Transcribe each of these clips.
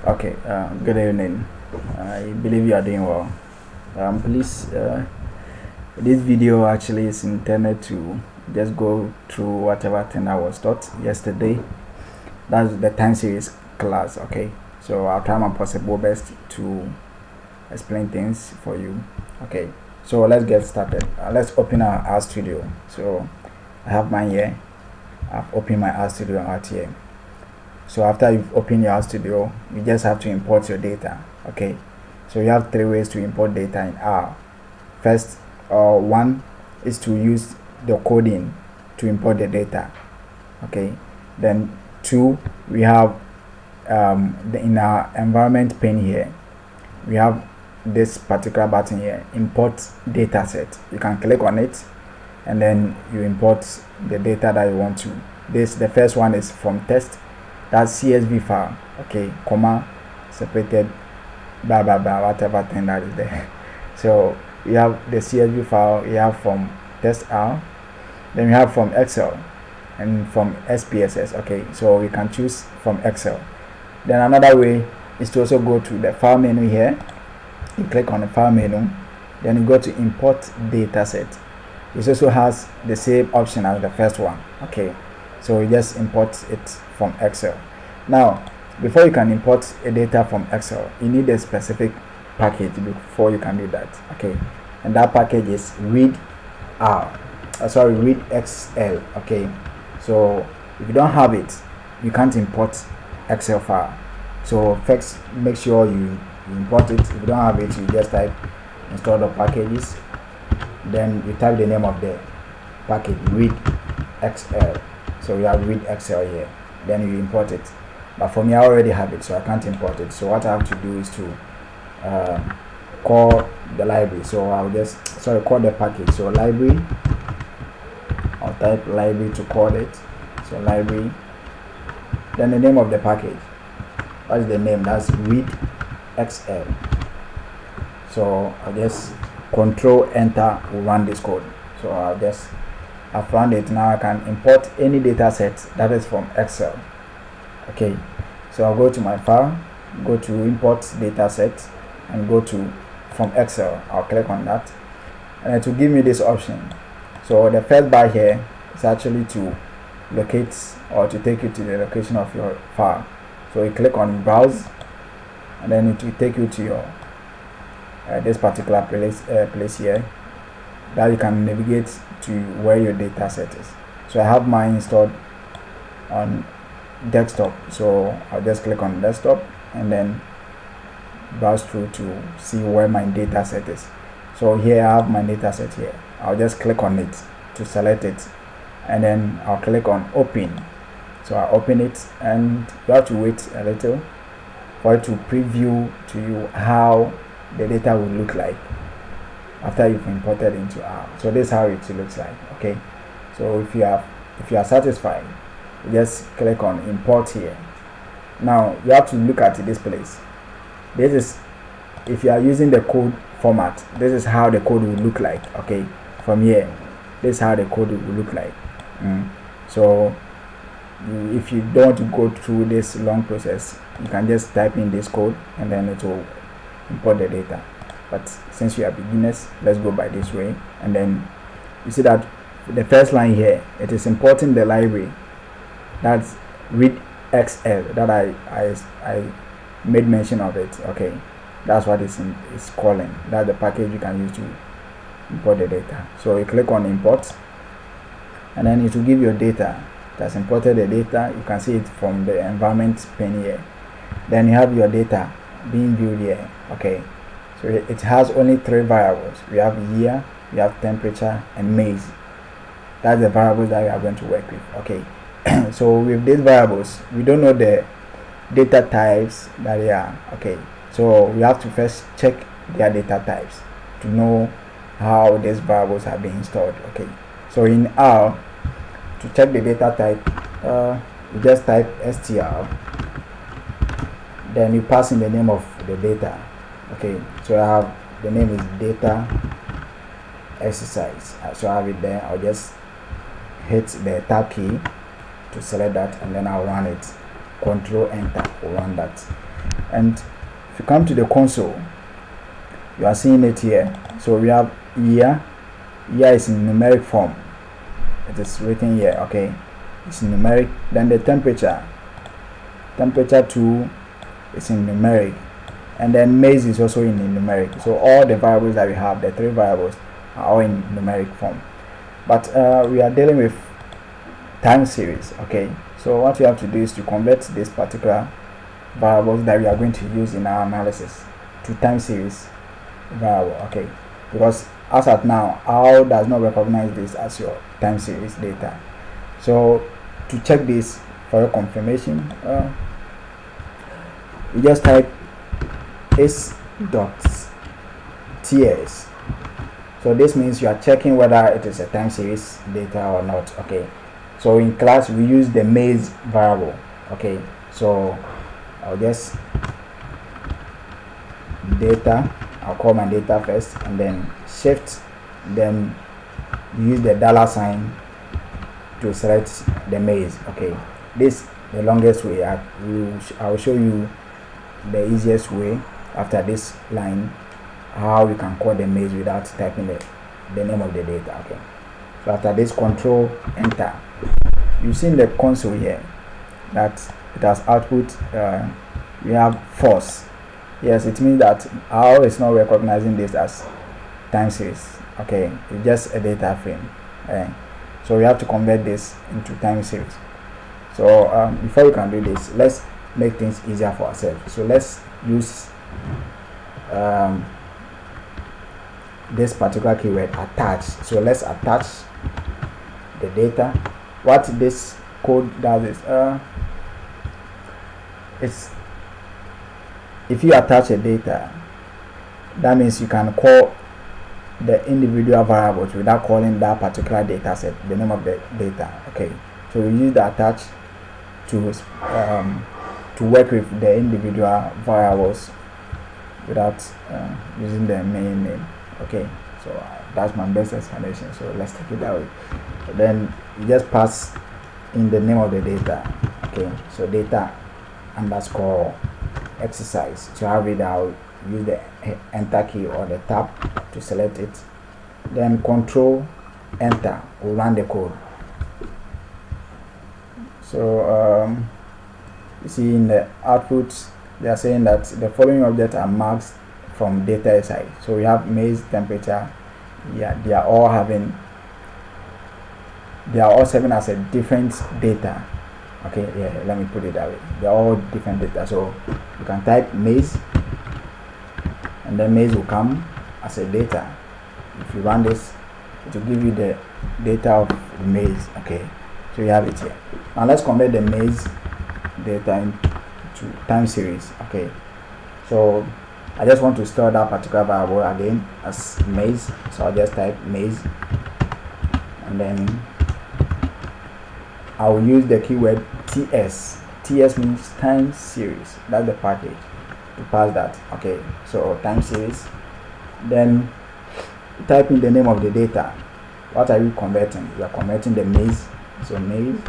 Okay, good evening. I believe you are doing well. Please, this video actually is intended to just go through whatever thing I was taught yesterday. That's the time series class, okay? So I'll try my possible best to explain things for you, okay? So let's get started. Let's open our studio. So I have mine here. I've opened my R studio out here. So after you've opened your studio, you just have to import your data, okay? So you have three ways to import data in R. First, one is to use the coding to import the data, okay? Then two, we have in our environment pane here, we have this particular button here, import dataset. You can click on it and then you import the data that you want to. The first one is from test. That's CSV file, okay, comma separated blah blah blah, whatever thing that is there. So you have the CSV file, you have from test R, then you have from Excel and from SPSS, okay. So you can choose from Excel. Then another way is to also go to the file menu here. You click on the file menu, then you go to import dataset. It also has the same option as the first one, okay. So you just import it from Excel. Now, before you can import a data from Excel, you need a specific package before you can do that, okay. And that package is readxl, okay. So if you don't have it, you can't import Excel file. So first, make sure you import it. If you don't have it, you just type install the packages, then you type the name of the package, readxl. So we have read Excel here, then you import it. But for me, I already have it, so I can't import it. So what I have to do is to call the library. So I'll just call the package. So library, I'll type library to call it. So library, then the name of the package. What's the name? That's read XL. So I'll just control enter will run this code. So I've run it. Now I can import any data set that is from Excel, okay. So I'll go to my file, go to import data set, and go to from Excel. I'll click on that, and it will give me this option. So the first bar here is actually to locate or to take you to the location of your file. So you click on browse, and then it will take you to your this particular place here, that you can navigate to where your data set is. So I have mine installed on desktop, so I'll just click on desktop and then browse through to see where my data set is. So here I have my data set here. I'll just click on it to select it, and then I'll click on open. So I open it, and you have to wait a little for it to preview to you how the data will look like after you've imported into R. So this is how it looks like, okay. So if you are satisfied, you just click on import here. Now you have to look at this place. This is, if you are using the code format, this is how the code will look like, okay. From here, this is how the code will look like. So if you don't want to go through this long process, you can just type in this code and then it will import the data. But since we are beginners, let's go by this way. And then you see that the first line here, it is importing the library, that's readxl, that I made mention of it, okay. That's what it's calling. That's the package you can use to import the data. So you click on import, and then it will give your data. It has imported the data. You can see it from the environment pane here. Then you have your data being viewed here, okay. So it has only three variables. We have year, we have temperature, and maize. That's the variables that we are going to work with, okay. So with these variables, we don't know the data types that they are, okay. So we have to first check their data types to know how these variables have been stored, okay. So in R, to check the data type, you just type str, then you pass in the name of the data, okay. So I have the name is data exercise, so I have it there. I'll just hit the tab key to select that, and then I'll run it. control enter will run that. And if you come to the console, you are seeing it here. So we have year is in numeric form, it is written here, okay, it's in numeric. Then the temperature 2 is in numeric, and then maize is also in numeric. So all the variables that we have, the 3 variables, are all in numeric form. But we are dealing with time series, okay. So what you have to do is to convert this particular variables that we are going to use in our analysis to time series variable, okay, because as at now OWL does not recognize this as your time series data. So to check this for your confirmation, you just type is.ts. So this means you are checking whether it is a time series data or not, okay. So in class we use the maize variable, okay. So I'll just data, I'll call my data first, and then shift, then use the $sign to select the maize, okay. This the longest way. I will show you the easiest way after this line how you can call the maize without typing the name of the data, okay. So after this, control enter, you see in the console here that it has output we have false. Yes, it means that OWL is not recognizing this as time series, okay. It's just a data frame, so we have to convert this into time series. So before we can do this, let's make things easier for ourselves. So let's use this particular keyword attach. So let's attach the data. What this code does is it's if you attach a data, that means you can call the individual variables without calling that particular data set, the name of the data, okay. So we use the attach to work with the individual variables without using the main name, okay. So that's my best explanation, so let's take it that way. So then you just pass in the name of the data, okay. So data underscore exercise. To have it, I'll use the enter key or the tab to select it, then control enter will run the code. So you see in the output they are saying that the following objects are marked from data side. So we have maize, temperature, yeah, they are all serving as a different data, okay. Yeah, let me put it that way, they are all different data. So you can type maize, and then maize will come as a data. If you run this, it will give you the data of the maize, okay. So you have it here. Now let's convert the maize data into time series, okay. So I just want to store that particular variable again as maize, so I'll just type maize, and then I will use the keyword ts. ts means time series, that's the package to pass that, okay. So time series, then type in the name of the data. What are you converting? We are converting the maize, so maize,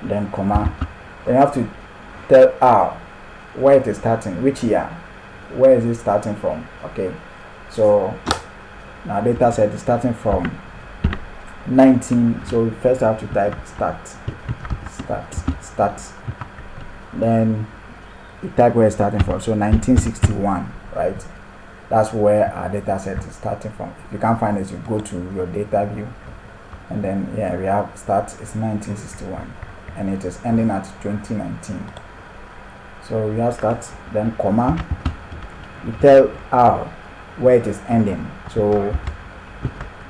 then comma, then you have to tell R where it is starting, which year, where is it starting from, okay. So now data set is starting from 19, so we first have to type start, then you type where it's starting from, so 1961, right? That's where our data set is starting from. If you can't find it, you go to your data view, and then yeah, we have start is 1961 and it is ending at 2019. So we have start, then comma, you tell R where it is ending, so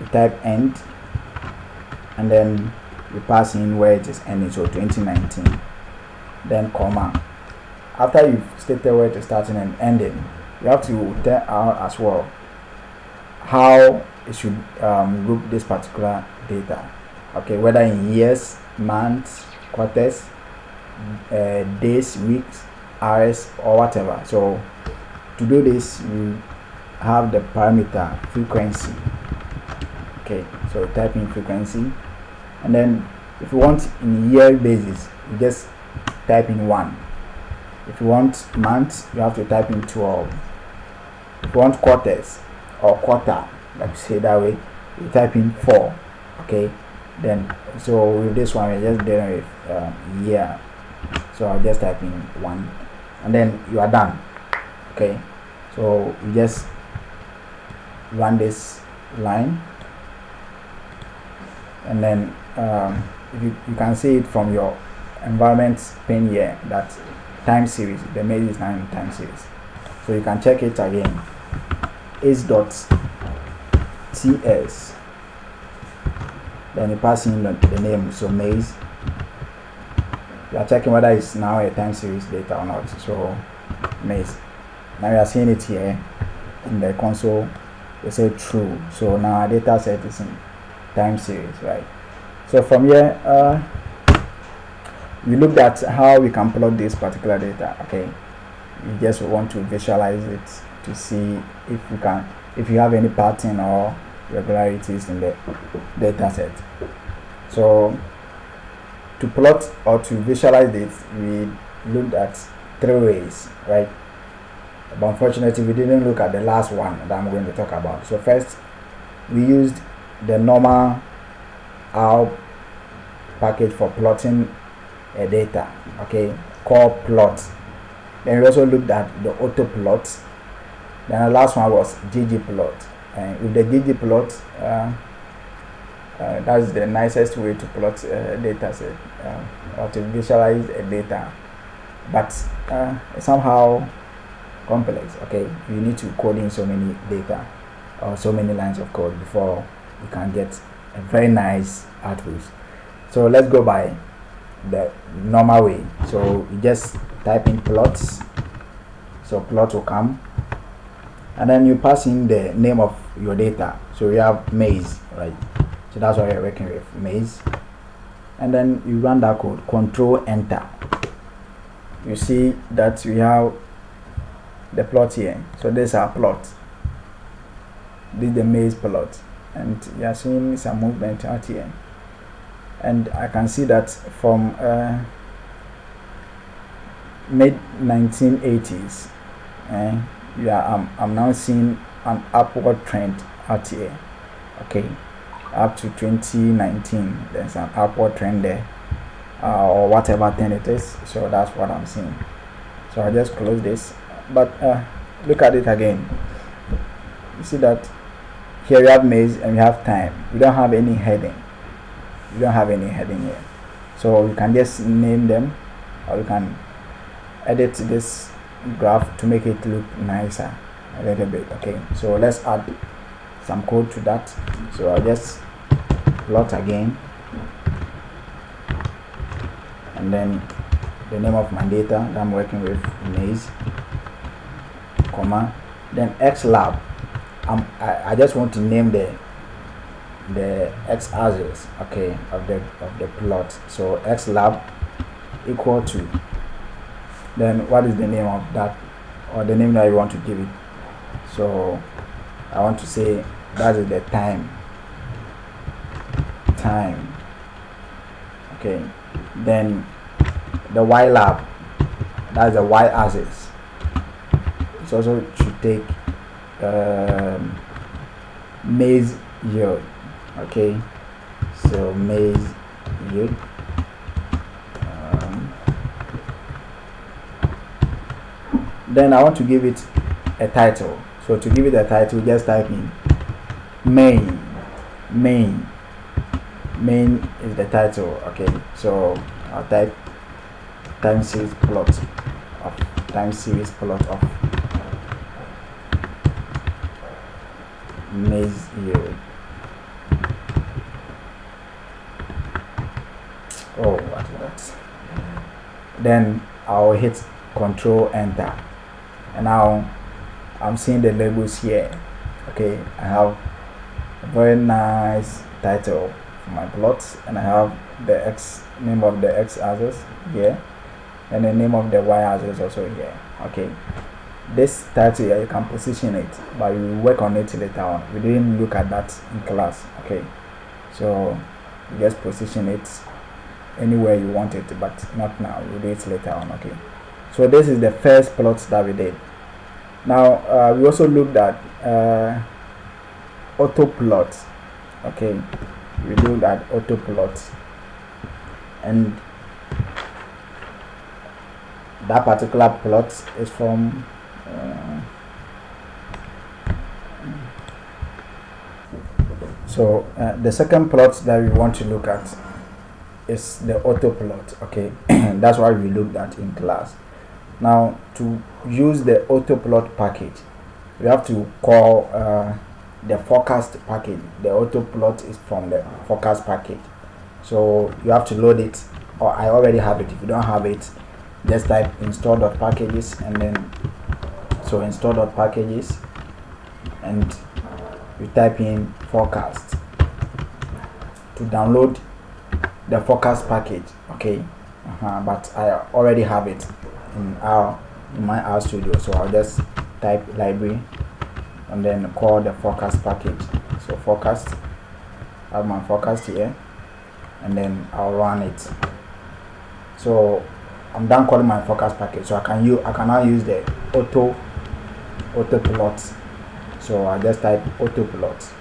you type end, and then you pass in where it is ending, so 2019, then comma. After you've stated where it is starting and ending, you have to tell R as well how it should group this particular data, okay, whether in years, months, quarters, days, weeks, hours, or whatever. So to do this, you have the parameter frequency, okay. So type in frequency, and then if you want in year basis, you just type in 1. If you want month, you have to type in 12. If you want quarters or quarter, like you say that way, you type in 4. Okay, then so with this one we're just dealing with year, so I'll just type in 1 and then you are done. Okay, so you just run this line, and then if you can see it from your environment pane here that time series, the maze is now in time series. So you can check it again, is.ts, then you pass in the name, so maze. You are checking whether it's now a time series data or not. So maze, now you are seeing it here in the console, they say true, so now our data set is in time series, right? So from here we looked at how we can plot this particular data. Okay, you just want to visualize it to see if you have any pattern or regularities in the data set. So to plot or to visualize it, we looked at 3 ways, right? But unfortunately we didn't look at the last one that I'm going to talk about. So first we used the normal R package for plotting a data, okay, called plot. Then we also looked at the auto plot. Then the last one was ggplot, and with the ggplot that's the nicest way to plot a data set or to visualize a data, but somehow complex. Okay, you need to code in so many data or so many lines of code before you can get a very nice output. So let's go by the normal way. So you just type in plots, so plot will come, and then you pass in the name of your data. So we have maze, right? So that's why you're working with maze, and then you run that code, control enter. You see that we have the plot here. So this is our plot, this is the maze plot, and you are seeing some movement out here, and I can see that from mid 1980s I'm now seeing an upward trend out here. Okay, up to 2019 there's an upward trend there, or whatever thing it is. So that's what I'm seeing. So I just close this, but look at it again. You see that here we have maze and we have time. We don't have any heading. We don't have any heading here, so you can just name them, or you can edit this graph to make it look nicer a little bit. Okay, so let's add some code to that. So I'll just plot again, and then the name of my data that I'm working with, maze, comma, then xlab. I just want to name the x-axis, okay, of the plot. So xlab equal to, then what is the name of that, or the name that you want to give it. So I want to say that is the time, okay. Then the y lab, that is the y-axis. It also should take maze yield. Okay, so maze yield. Then I want to give it a title. So to give it a title, just type in main. Main is the title. Okay, so I'll type time series plot of maze yield. Oh, what is that? Then I'll hit control enter, and now I'm seeing the labels here. Okay, I have a very nice title for my plots, and I have the name of the x-axis here, and the name of the y-axis also here. Okay, this title here, you can position it, but we will work on it later on. We didn't look at that in class. Okay, so you just position it anywhere you want it, but not now. We'll do it later on. Okay, so this is the first plot that we did. Now we also looked at auto plot. Okay, we looked at auto plot, and that particular plot is from the second plot that we want to look at is the auto plot. Okay, that's why we looked at in class. Now, to use the auto plot package, we have to call the forecast package. The auto plot is from the forecast package, so you have to load it, or I already have it. If you don't have it, just type install.packages, and then install.packages, and you type in forecast to download the forecast package. Okay, but I already have it in my R Studio, so I'll just type library and then call the forecast package. So forecast, I have my forecast here, and then I'll run it. So I'm done calling my forecast package, so I can now use the auto plot. So I just type auto plot.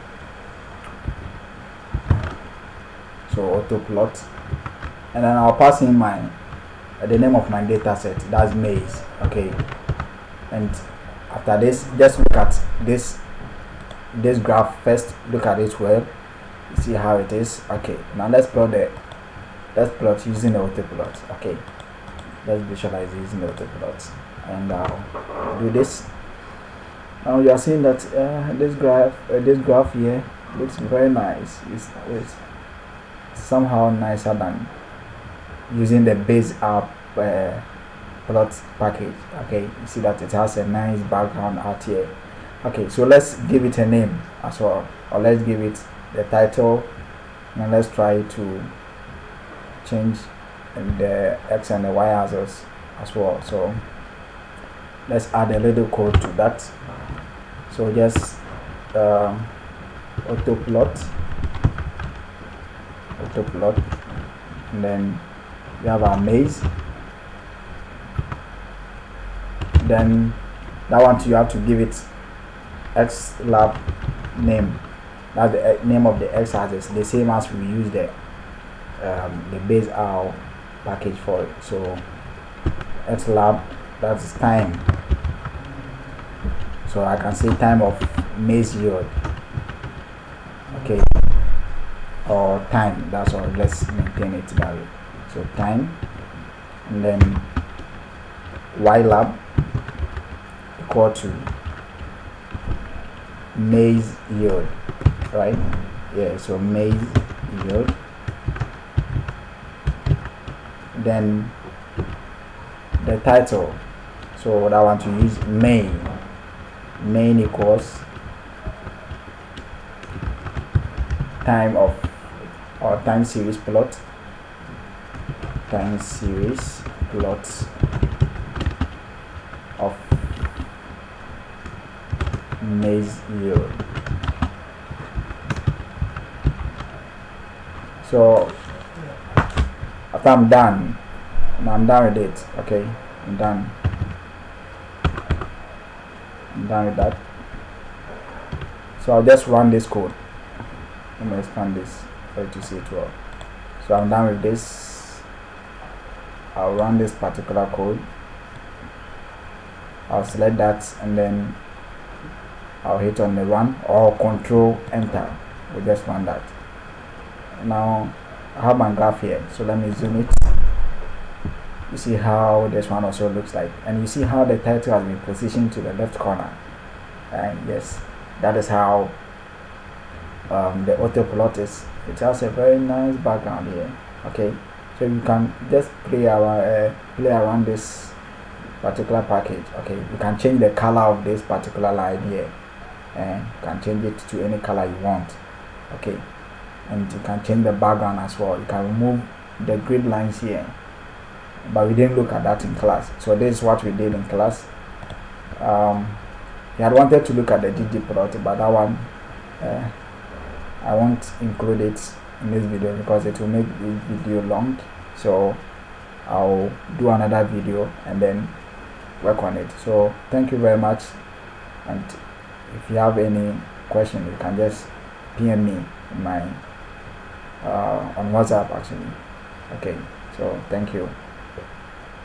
So auto plot, and then I'll pass in the name of my data set, that's maize. Okay, and after this, just look at this graph first. Look at it well, see how it is. Okay, now let's plot using the auto plot. Okay, let's visualize using the auto plot, and I'll do this. Now you are seeing that this graph here looks very nice. It's somehow nicer than using the base app plot package. Okay, you see that it has a nice background out here. Okay, so let's give it a name as well, or let's give it the title, and let's try to change the x and the y axis as well. So let's add a little code to that. So just auto plot, and then we have our maize. Then that one you have to give it x lab name. That's the name of the x axis, the same as we use the base R package for it. So x lab, that's time. So I can say time of maize yield. Okay, or time, that's all. Let's maintain it that way. So time, and then y lab equal to maize yield, right? Yeah, so maize yield. Then the title, so I want to use main equals time of, or time series plot of maize yield. So after I'm done with it. Okay, I'm done with that. So I'll just run this code. Let me expand this for you to see it well. So I'm done with this. I'll run this particular code. I'll select that, and then I'll hit on the run, or control enter. We'll just run that. Now I have my graph here, so let me zoom it. You see how this one also looks like, and you see how the title has been positioned to the left corner. And yes, that is how the auto plot is. It has a very nice background here. Okay, so you can just play around this particular package. Okay, you can change the color of this particular line here, and you can change it to any color you want. Okay, and you can change the background as well. You can remove the grid lines here, but we didn't look at that in class. So this is what we did in class. We had wanted to look at the ggplot, but that one I won't include it in this video because it will make the video long. So I'll do another video and then work on it. So thank you very much, and if you have any question, you can just PM me in my on WhatsApp actually. Okay, so thank you.